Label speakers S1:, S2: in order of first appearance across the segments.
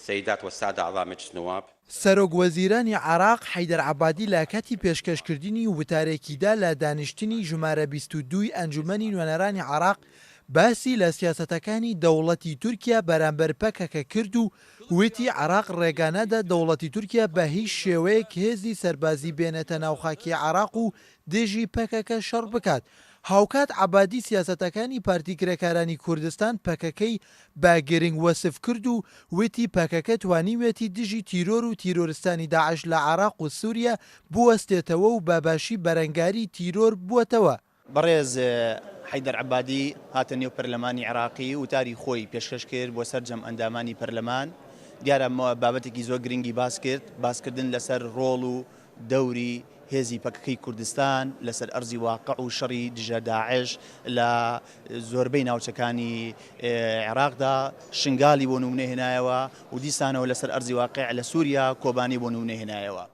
S1: السيدات والسادة أعضاء مجلس النواب.
S2: سەرۆک وەزیرانی عراق حەیدەر عەبادی لە کاتی پێشکەشکردنی وتارێکیدا لە دانیشتنی ژمارە 22 ئەنجومەنی نوێنەرانی عراق باسی لە سیاسەتەکانی دەوڵەتی تورکیا بەرامبەر پەکەکە کرد و وتی عراق ڕێگانەدا دەوڵەتی تورکیا بە هیچ شێوەیەک هێزی سەربازی بێنێتە ناوخاکی عراق و دێژی پەکەکە شەڕ بکات. هاوکات عەبادی سیاسەتەکانی پارتی کرێکارانی کوردستان پەکەکەی با گرنگ وەسف کرد و وتی پەکەکە توانیوێتی دژی تیرۆر و تیرۆرستانی داعش لە عراق و سووریا بوەستێتەوە و باباشی بەرەنگاری تیرۆر بووەتەوە.
S3: بەڕێز حەیدەر عەبادی هاتە نێو پەرلەمانی عراقی وتاری خۆی پێشکەش کرد بۆ سەرجەم ئەندامانی پەرلەمان. دیارە بابەتێکی زۆر گرنگی باس کرد، باسکردن لەسەر ڕۆڵ و دەوری هێزی پەکەکەی کوردستان لەسەر ئەرزی واقع و شەڕی دژە داعش لە زۆربەی ناوچەکانی عێراقدا شنگالی بۆ نمونە هێنایەوە و دیسانەوە لەسەر ئەرزی واقع لە سووریا کۆبانی بۆ نمونە هێنایەوە.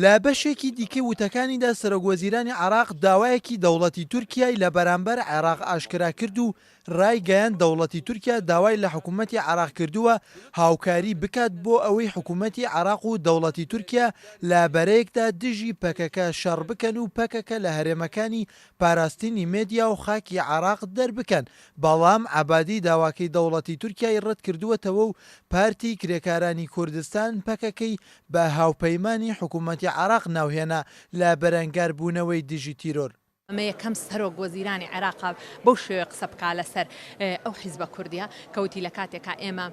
S2: لە بەشێکی دیکەی وتەکانیدا سەرۆک وەزیرانی عراق داوایەکی دەوڵەتی تورکیای لە بەرامبەر عێراق ئاشکرا کرد و ڕایگەیان دەوڵەتی تورکیا داوای لە حکوومەتی عراق کردووە هاوکاری بکات بۆ ئەوەی حکوومەتی عراق و دەوڵەتی تورکیا لە بەرەیەکدا دژی پەکەکە شەڕ بکەن و پەکەکە لە هەرێمەکانی پاراستنی مێدیا و خاکی عراق دەربکەن. بەڵام عەبادی داواکەی دەوڵەتی تورکیای ڕەت کردووەتەوە و پارتی کرێکارانی کوردستان پەکەکەی بە هاوپەیمانی حکوومەتی عراق ناوهێنا لە بەرەنگار بوونەوەی دژی تیرۆر.
S4: ئەمە یەکەم سەرۆک وەزیرانی عێراق بەو شێوەیە قسە بکا لەسەر ئەو حیزبە کوردیە کەوتی لە کاتێکا ئێمە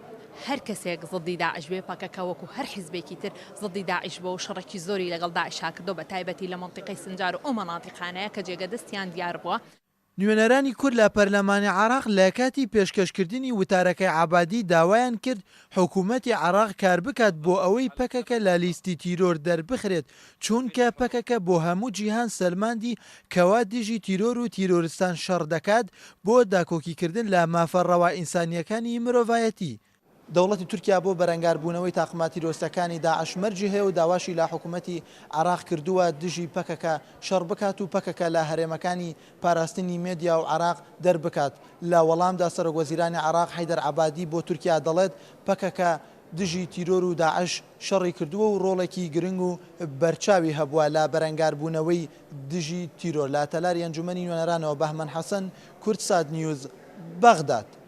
S4: هەر کەسێک زڵدی داعش بێ پاکەکە وەکو هەر حیزبێکی تر زڵدی داعش بۆ و شەڕێکی زۆری لەگەڵ داعشا کردو بە تایبەتی لە مەنتیقەی سنجار و ئەو مەناتیقانەیە کە جێگە دەستیان دیار بووە.
S2: نوێنەرانی کورد لە پەرلەمانی عراق لە کاتی پێشکەشکردنی وتارەکەی عەبادی داوایان کرد حکوومەتی عراق کار بکات بۆ ئەوەی پەکەکە لە لیستی تیرۆر دەربخرێت چونکە پەکەکە بۆ هەموو جیهان سەلماندی کەوا دژی تیرۆر و تیرۆرستان شەڕ دەکات بۆ داکۆکیکردن لە مافەڕەوە ئینسانیەکانی مرۆڤایەتی. دەوڵەتی تورکیا بۆ بەرەنگاربوونەوەی تاقماتی دۆستەکانی داعش مەرجی هەیە و داواشی لە حکوومەتی عراق کردووە دژی پەکەکە شەڕ بکات و پەکەکە لە هەرێمەکانی پاراستنی مێدیا و عراق دەربکات. لە وەڵامدا سەرۆک وەزیرانی عراق حەیدەر عەبادی بۆ تورکیا دەڵێت پەکەکە دژی تیرۆر و داعش شەڕی کردووە و ڕۆڵێکی گرنگ و بەرچاوی هەبووە لە بەرەنگاربوونەوەی دژی تیرۆر. لە تەلاری ئەنجومەنی نوێنەرانەوە بەهمەن حەسەن، کورتسات نیوز، بەغداد.